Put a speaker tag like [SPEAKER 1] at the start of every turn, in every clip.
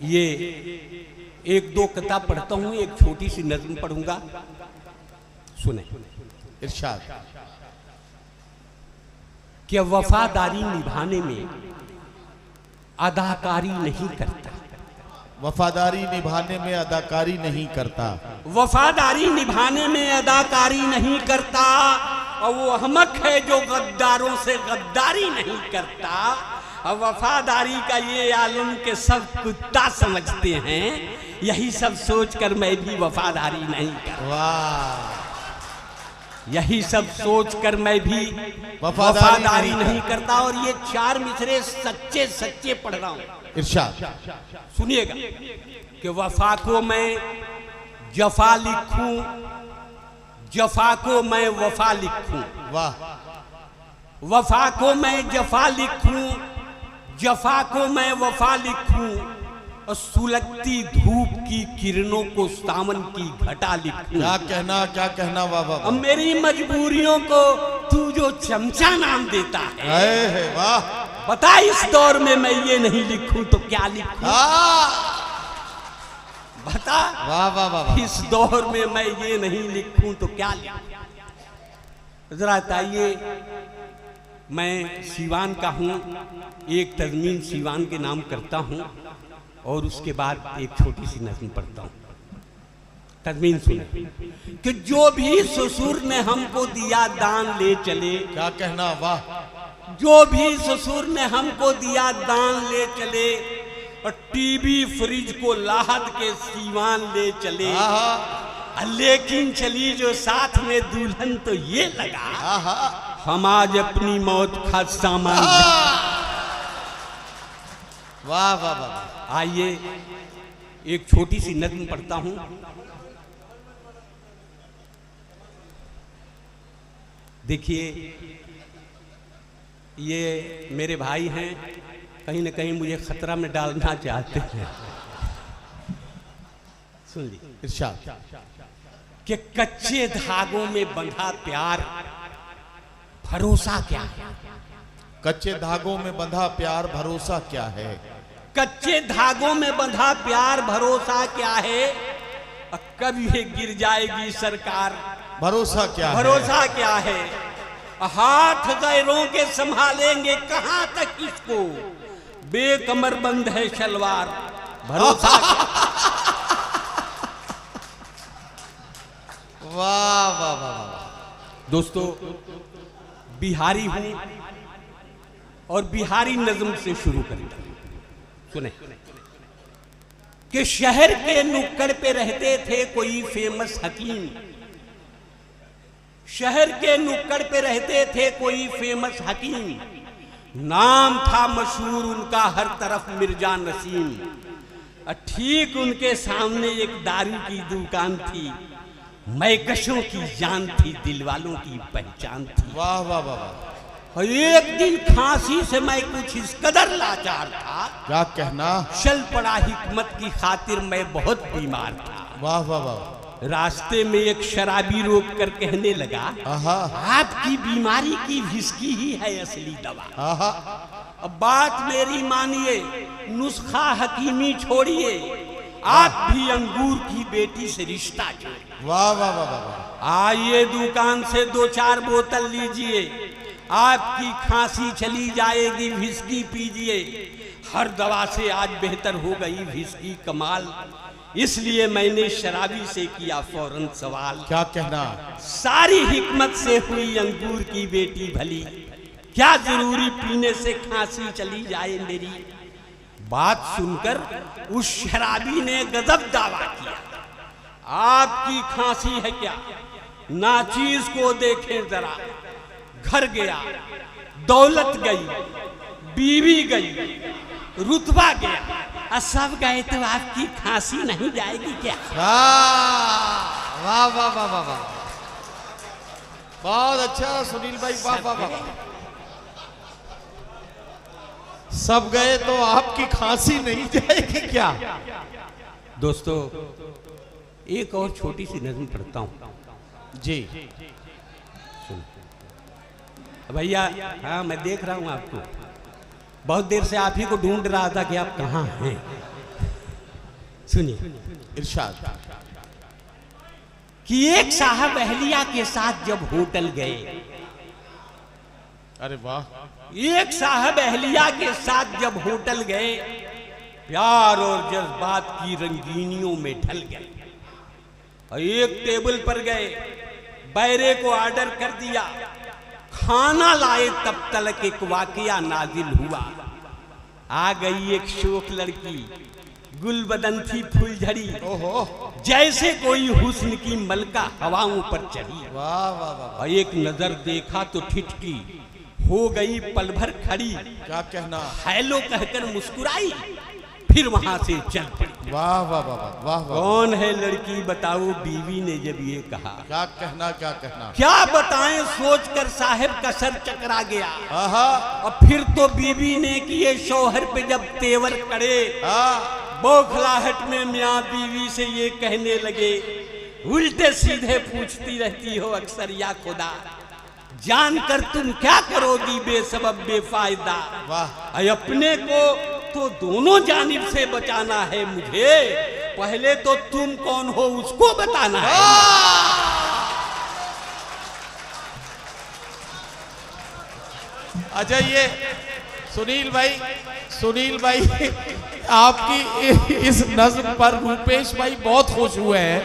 [SPEAKER 1] ये एक दो किताब पढ़ता हूं, एक छोटी सी नज़्म पढ़ूंगा, सुने।
[SPEAKER 2] इरशाद।
[SPEAKER 1] कि वफादारी निभाने में अदाकारी नहीं करता,
[SPEAKER 2] वफादारी निभाने में अदाकारी नहीं करता,
[SPEAKER 1] वफादारी निभाने में अदाकारी नहीं करता, और वो अहमक है जो गद्दारों से गद्दारी नहीं करता। और वफादारी का ये आलम के सब कुत्ता समझते हैं, यही सब सोचकर मैं भी वफादारी नहीं करता।
[SPEAKER 2] वाह,
[SPEAKER 1] यही सब सोचकर मैं भी वफादारी नहीं करता। और ये चार मिसरे सच्चे सच्चे पढ़ रहा हूं,
[SPEAKER 2] इरशाद।
[SPEAKER 1] सुनिएगा। कि वफा को मैं जफा लिखूं, जफा को मैं वफा लिखूं,
[SPEAKER 2] वाह,
[SPEAKER 1] वफा को मैं जफा लिखूं, जफा को मैं वफा लिखूं, और सुलगती धूप की किरणों को सावन की घटा लिखूं।
[SPEAKER 2] क्या कहना, क्या कहना, वाह वाह।
[SPEAKER 1] अब मेरी मजबूरियों को तू जो चमचा नाम देता है,
[SPEAKER 2] वाह,
[SPEAKER 1] बता इस दौर में मैं ये नहीं लिखूं तो क्या लिखूं? बता,
[SPEAKER 2] वाह वाह वाह।
[SPEAKER 1] इस दौर में मैं ये नहीं लिखूं तो क्या लिखूं? जरा बताइए। मैं सीवान का हूं, एक तज़मीन सीवान के नाम करता हूं, और उसके बाद एक छोटी सी नज़्म पढ़ता हूं। तज़मीन सुने। कि जो भी ससुर ने हमको दिया दान ले चले,
[SPEAKER 2] क्या कहना, वाह।
[SPEAKER 1] जो भी ससुर ने हमको दिया दान ले चले, और टीवी फ्रिज को लाहद के सीवान ले चले, लेकिन चली जो साथ में दुल्हन तो ये लगा हम आज अपनी मौत का सामान।
[SPEAKER 2] वाह वाह वाह।
[SPEAKER 1] आइए एक छोटी सी नज़्म पढ़ता हूं। देखिए, ये मेरे भाई हैं, कहीं ना कहीं मुझे खतरा में डालना चाहते हैं। सुन ली।
[SPEAKER 2] इरशाद।
[SPEAKER 1] कि कच्चे धागों में बंधा प्यार भरोसा क्या है?
[SPEAKER 2] कच्चे धागों में बंधा प्यार भरोसा क्या है?
[SPEAKER 1] कच्चे धागों में बंधा प्यार भरोसा क्या है? कभी ये गिर जाएगी सरकार, भरोसा क्या है? भरोसा क्या है? हाथ गैरों के संभालेंगे कहां तक इसको, बेकमर बंद है शलवार, भरोसा क्या?
[SPEAKER 2] वाह वाह वाह।
[SPEAKER 1] दोस्तों, बिहारी हूं और बिहारी नज़्म से शुरू करेंगे। सुने। कि शहर के नुक्कड़ पे रहते थे कोई फेमस हकीम, शहर के नुक्कड़ पे रहते थे कोई फेमस हकीम, नाम था मशहूर उनका हर तरफ मिर्जा नसीम। ठीक उनके सामने एक दारू की दुकान थी, मैकशों की जान थी, दिल वालों की पहचान थी।
[SPEAKER 2] वाह वाह वाह।
[SPEAKER 1] और एक दिन खांसी से मैं कुछ इस कदर लाचार था,
[SPEAKER 2] क्या कहना,
[SPEAKER 1] चल पड़ा हिकमत की खातिर मैं बहुत बीमार था।
[SPEAKER 2] वाह वाह वाह।
[SPEAKER 1] रास्ते में एक शराबी रोक कर कहने लगा, आपकी बीमारी की विस्की ही है असली दवा। अब बात मेरी मानिए, नुस्खा हकीमी छोड़िए, आप भी अंगूर की बेटी से रिश्ता जोड़िए।
[SPEAKER 2] वाह वाह वाह वाह।
[SPEAKER 1] आइए दुकान से 2-4 बोतल लीजिए, आपकी खांसी चली जाएगी, विस्की पीजिए। हर दवा से आज बेहतर हो गई विस्की कमाल, इसलिए मैंने शराबी से किया फौरन सवाल।
[SPEAKER 2] क्या कहना,
[SPEAKER 1] सारी हिकमत से हुई अंगूर की बेटी भली, क्या जरूरी पीने से खांसी चली जाए मेरी? बात सुनकर उस शराबी ने गजब दावा किया, आपकी खांसी है क्या? नाचीज को देखें जरा, घर गया, दौलत गई, बीवी गई, रुतबा गया, सब गए तो आपकी खांसी नहीं जाएगी क्या?
[SPEAKER 2] वाह वाह वाह वाह वाह। बहुत अच्छा सुनील भाई, वाह वाह वाह। सब गए तो आपकी खांसी नहीं जाएगी क्या?
[SPEAKER 1] दोस्तों, एक और छोटी सी नज़्म पढ़ता हूं
[SPEAKER 2] जी।
[SPEAKER 1] भैया, हाँ मैं देख रहा हूं आपको, बहुत देर से आप ही को ढूंढ रहा था कि आप कहाँ हैं। सुनिए
[SPEAKER 2] इरशाद।
[SPEAKER 1] कि एक साहब अहलिया के साथ जब होटल गए,
[SPEAKER 2] अरे वाह,
[SPEAKER 1] एक साहब अहलिया के साथ जब होटल गए, प्यार और जज्बात की रंगीनियों में ढल गए। और एक टेबल पर गए, बैरे को ऑर्डर कर दिया, खाना लाए, तब तलक एक वाकया नाजिल हुआ। आ गई एक शोख लड़की, गुलबदन थी फूलझड़ी,
[SPEAKER 2] ओहो,
[SPEAKER 1] जैसे कोई हुस्न की मलका हवाओं पर चढ़ी।
[SPEAKER 2] वाह वाह वाह,
[SPEAKER 1] और एक नजर देखा तो ठिठकी, हो गई पल भर खड़ी,
[SPEAKER 2] क्या कहना,
[SPEAKER 1] हेलो कहकर मुस्कुराई, फिर वहां से चल पड़ी।
[SPEAKER 2] वाह वाह वाह वाह वाह वाह,
[SPEAKER 1] कौन है लड़की बताओ, बीवी ने जब ये कहा।
[SPEAKER 2] क्या कहना, क्या कहना,
[SPEAKER 1] क्या बताएं, सोचकर साहब का सर चकरा गया।
[SPEAKER 2] आहा,
[SPEAKER 1] और फिर तो बीवी ने किए शौहर पे जब तेवर करे, बौखलाहट में मियाँ बीवी से ये कहने लगे, उल्टे सीधे पूछती रहती हो अक्सर या खुदा, जानकर तुम क्या करोगी बेसबब बेफायदा।
[SPEAKER 2] वाह,
[SPEAKER 1] अपने को तो दोनों जानिब से बचाना है मुझे, पहले तो तुम कौन हो उसको बताना है।
[SPEAKER 2] अच्छा, ये सुनील भाई आपकी इस नज्म पर रूपेश भाई बहुत खुश हुए हैं।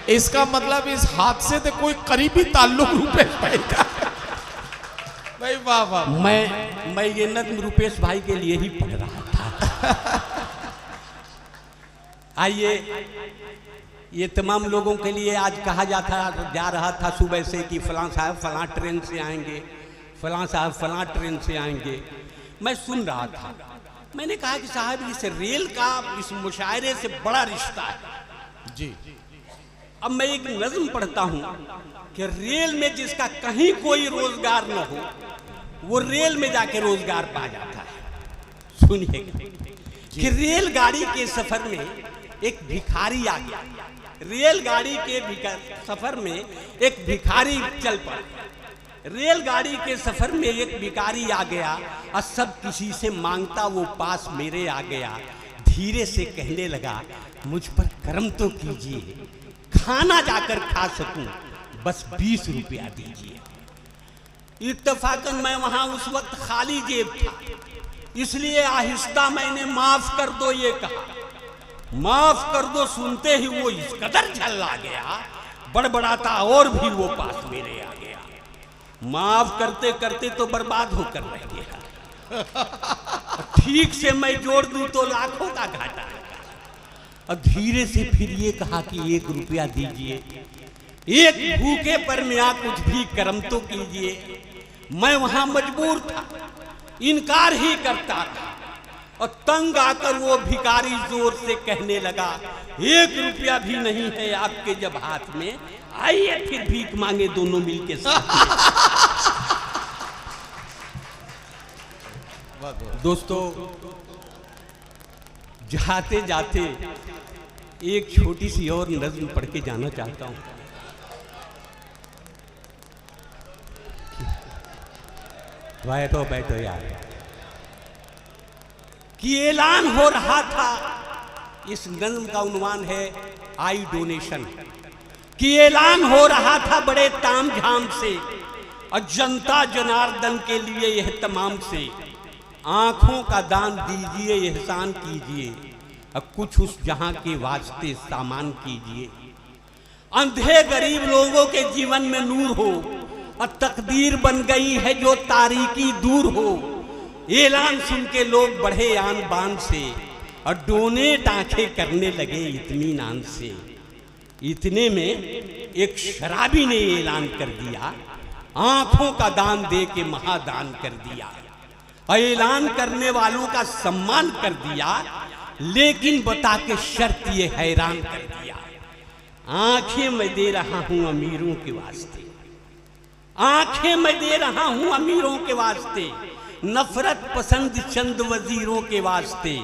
[SPEAKER 2] इसका मतलब इस हादसे से कोई करीबी ताल्लुक रूपेश भाई का भाई। वाह वाह,
[SPEAKER 1] मैं ये नज्म रूपेश भाई के लिए ही पढ़ रहा था। आइए, ये तमाम लोगों के लिए आज कहा जा रहा था सुबह से कि फलां साहब फलां ट्रेन से आएंगे, फलां साहब फलां ट्रेन से आएंगे। मैं सुन रहा था, मैंने कहा कि साहब इस रेल का इस मुशायरे से बड़ा रिश्ता है
[SPEAKER 2] जी।
[SPEAKER 1] अब मैं एक नज्म पढ़ता हूँ कि रेल में जिसका कहीं कोई रोजगार न हो, वो रेल में जाके रोजगार पा जाता है। सुनिए कि रेलगाड़ी के सफर में एक भिखारी आ गया, रेलगाड़ी के सफर में एक भिखारी चल पड़ा, रेलगाड़ी के सफर में एक भिखारी आ गया, और सब किसी से मांगता वो पास मेरे आ गया। धीरे से कहने लगा, मुझ पर करम तो कीजिए, खाना जाकर खा सकूं, बस 20 रुपया दीजिए। इत्तेफाकन मैं वहां उस वक्त खाली जेब था, इसलिए आहिस्ता मैंने माफ कर दो ये कहा। माफ कर दो सुनते ही वो इस कदर झल्ला गया, बड़बड़ाता और भी वो पास मेरे आ गया। माफ करते करते तो बर्बाद होकर रह गया, ठीक से मैं जोड़ दूं तो लाखों का घाटा है। और धीरे से फिर ये कहा कि 1 रुपया दीजिए, एक भूखे पर मियाँ कुछ भी करम तो कीजिए। मैं वहां मजबूर था, इनकार ही करता था, और तंग आकर वो भिखारी जोर से कहने लगा, 1 रुपया भी नहीं है आपके जब हाथ में, आइए फिर भीख मांगे दोनों मिलके साथ। दोस्तों, जाते जाते एक छोटी सी और नज्म पढ़ के जाना चाहता हूं। बैठो यार। कि ऐलान हो रहा था, इस नज्म का उन्वान है आई डोनेशन। कि ऐलान हो रहा था बड़े तामझाम से, और जनता जनार्दन के लिए यह तमाम से, आंखों का दान दीजिए, एहसान कीजिए, और कुछ उस जहां के वास्ते सामान कीजिए। अंधे गरीब लोगों के जीवन में नूर हो, और तकदीर बन गई है जो तारीकी दूर हो। ऐलान सुन के लोग बढ़े आन बान से, और डोनेट आंखें करने लगे इत्मीनान से। इतने में एक शराबी ने ऐलान कर दिया, आंखों का दान दे के महादान कर दिया। ऐलान करने वालों का सम्मान कर दिया, लेकिन बता के शर्त ये हैरान कर दिया, आंखें मैं दे रहा हूं अमीरों के वास्ते, आंखें मैं दे रहा हूं अमीरों के वास्ते, नफरत पसंद चंद वजीरों के वास्ते।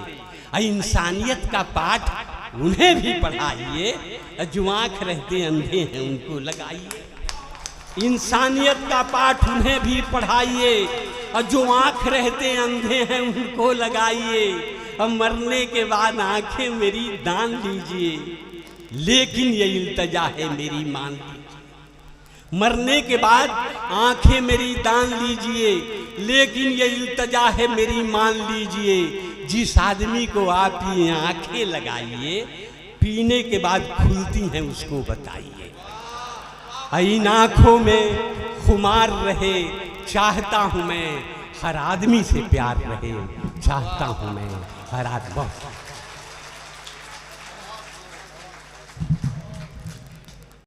[SPEAKER 1] इंसानियत का पाठ उन्हें भी पढ़ाइए, जो आंख रहते अंधे हैं उनको लगाइए। इंसानियत का पाठ उन्हें भी पढ़ाइए, और जो आंख रहते अंधे हैं उनको लगाइए, और मरने के बाद आंखें मेरी दान लीजिए, लेकिन ये इल्तजा है मेरी मान लीजिए। मरने के बाद आंखें मेरी दान लीजिए, लेकिन ये इल्तजा है मेरी मान लीजिए। जिस आदमी को आप ये आंखें लगाइए, पीने के बाद खुलती हैं उसको बताइए। इन आँखों में खुमार रहे, चाहता हूँ मैं हर आदमी से प्यार रहे, चाहता हूँ मैं हर आदमी।